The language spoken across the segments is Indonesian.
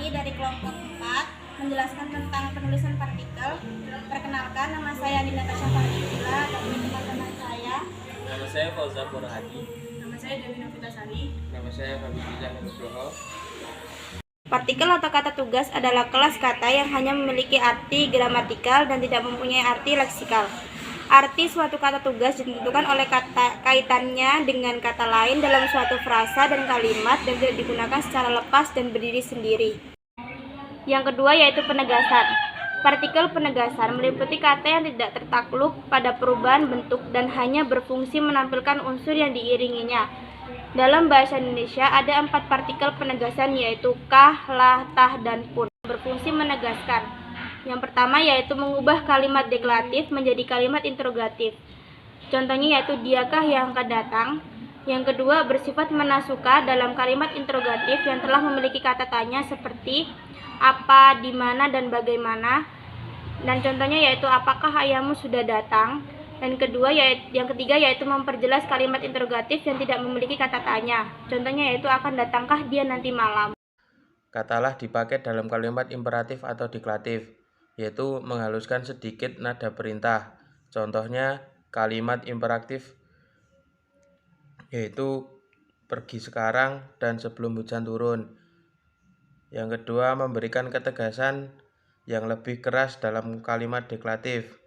kami dari kelompok 4 menjelaskan tentang penulisan partikel. Perkenalkan, nama saya Dinda Tasya Fardila dan ini teman-teman saya. Nama saya Fauzan Burhadi. Nama saya Dewi Novitasari. Nama saya Habibullah Nugroho. Partikel atau kata tugas adalah kelas kata yang hanya memiliki arti gramatikal dan tidak mempunyai arti leksikal. Arti suatu kata tugas ditentukan oleh kaitannya dengan kata lain dalam suatu frasa dan kalimat dan tidak digunakan secara lepas dan berdiri sendiri. Yang kedua yaitu penegasan. Partikel penegasan meliputi kata yang tidak tertakluk pada perubahan bentuk dan hanya berfungsi menampilkan unsur yang diiringinya. Dalam bahasa Indonesia ada 4 partikel penegasan yaitu kah, lah, tah, dan pun. Berfungsi menegaskan. Yang pertama yaitu mengubah kalimat deklaratif menjadi kalimat interrogatif. Contohnya yaitu diakah yang akan datang. Yang kedua bersifat menasuka dalam kalimat interrogatif yang telah memiliki kata tanya seperti apa, di mana, dan bagaimana. Dan contohnya yaitu apakah ayahmu sudah datang. Dan yang ketiga yaitu memperjelas kalimat interrogatif yang tidak memiliki kata tanya. Contohnya yaitu akan datangkah dia nanti malam. Katalah dipakai dalam kalimat imperatif atau deklaratif, yaitu menghaluskan sedikit nada perintah. Contohnya kalimat imperatif yaitu pergi sekarang dan sebelum hujan turun. Yang kedua, memberikan ketegasan yang lebih keras dalam kalimat deklaratif.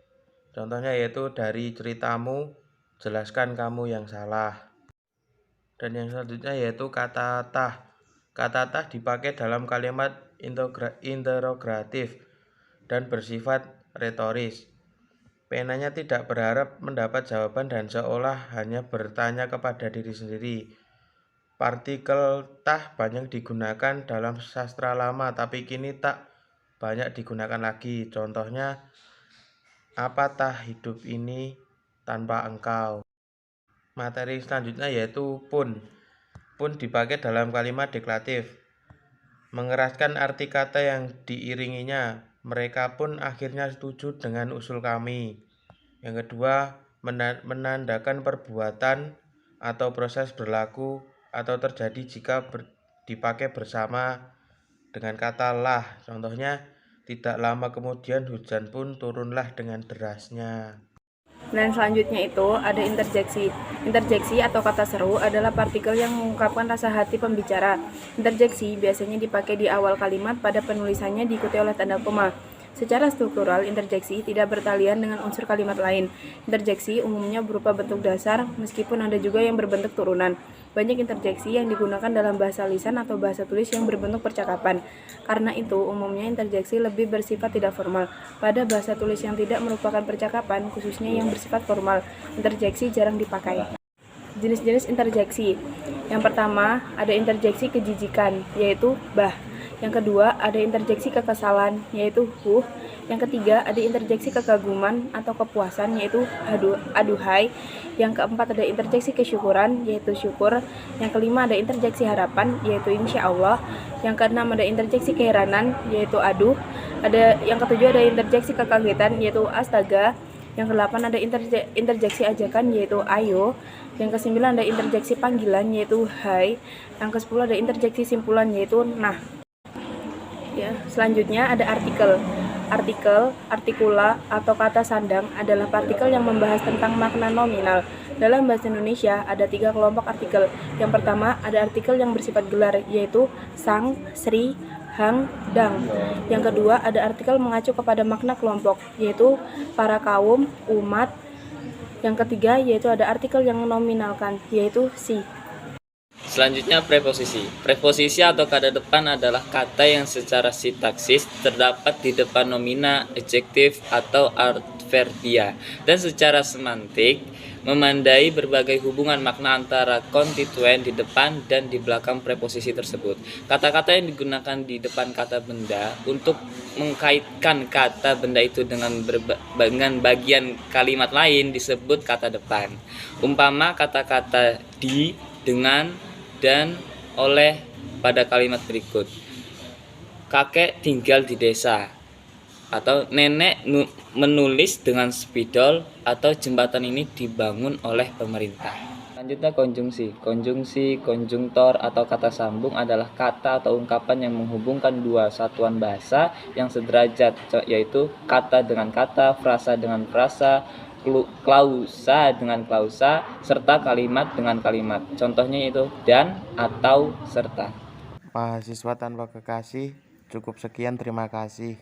Contohnya yaitu dari ceritamu, jelaskan kamu yang salah. Dan yang selanjutnya yaitu kata tah. Kata tah dipakai dalam kalimat interrogatif dan bersifat retoris. Penanya tidak berharap mendapat jawaban dan seolah hanya bertanya kepada diri sendiri. Partikel tah banyak digunakan dalam sastra lama, tapi kini tak banyak digunakan lagi. Contohnya, apa tah hidup ini tanpa engkau? Materi selanjutnya yaitu pun. Pun dipakai dalam kalimat deklaratif. Mengeraskan arti kata yang diiringinya. Mereka pun akhirnya setuju dengan usul kami. Yang kedua, menandakan perbuatan atau proses berlaku atau terjadi jika dipakai bersama dengan kata lah. Contohnya, tidak lama kemudian hujan pun turunlah dengan derasnya. Dan selanjutnya itu ada interjeksi. Interjeksi atau kata seru adalah partikel yang mengungkapkan rasa hati pembicara. Interjeksi biasanya dipakai di awal kalimat pada penulisannya diikuti oleh tanda koma. Secara struktural, interjeksi tidak bertalian dengan unsur kalimat lain. Interjeksi umumnya berupa bentuk dasar, meskipun ada juga yang berbentuk turunan. Banyak interjeksi yang digunakan dalam bahasa lisan atau bahasa tulis yang berbentuk percakapan. Karena itu, umumnya interjeksi lebih bersifat tidak formal. Pada bahasa tulis yang tidak merupakan percakapan, khususnya yang bersifat formal, interjeksi jarang dipakai. Jenis-jenis interjeksi. Yang pertama, ada interjeksi kejijikan, yaitu bah. Yang kedua, ada interjeksi kekesalan, yaitu huh. Yang ketiga, ada interjeksi kekaguman atau kepuasan, yaitu aduhai. Yang keempat, ada interjeksi kesyukuran, yaitu syukur. Yang kelima, ada interjeksi harapan, yaitu insya Allah. Yang keenam, ada interjeksi keheranan, yaitu aduh. Yang ketujuh, ada interjeksi kekagetan, yaitu astaga. Yang kedelapan, ada interjeksi ajakan, yaitu ayo. Yang kesembilan, ada interjeksi panggilan, yaitu hai. Yang kesepuluh, ada interjeksi simpulan, yaitu nah. Ya, selanjutnya ada artikel. Artikel, artikula, atau kata sandang adalah partikel yang membahas tentang makna nominal. Dalam bahasa Indonesia ada 3 kelompok artikel. Yang pertama ada artikel yang bersifat gelar, yaitu sang, sri, hang, dang. Yang kedua ada artikel mengacu kepada makna kelompok, yaitu para kaum, umat. Yang ketiga yaitu ada artikel yang nominalkan, yaitu si. Selanjutnya preposisi. Preposisi atau kata depan adalah kata yang secara sintaksis terdapat di depan nomina, adjektif, atau adverbia, dan secara semantik memandai berbagai hubungan makna antara konstituen di depan dan di belakang preposisi tersebut. Kata-kata yang digunakan di depan kata benda untuk mengkaitkan kata benda itu dengan bagian kalimat lain disebut kata depan. Umpama kata-kata di, dengan, dan oleh pada kalimat berikut. Kakek tinggal di desa, atau nenek menulis dengan spidol, atau jembatan ini dibangun oleh pemerintah. Selanjutnya konjungsi. Konjungsi, konjungtor, atau kata sambung adalah kata atau ungkapan yang menghubungkan dua satuan bahasa yang sederajat, yaitu kata dengan kata, frasa dengan frasa, klausa dengan klausa, serta kalimat dengan kalimat. Contohnya itu dan, atau, serta. Mahasiswa tanpa kekasih, cukup sekian, terima kasih.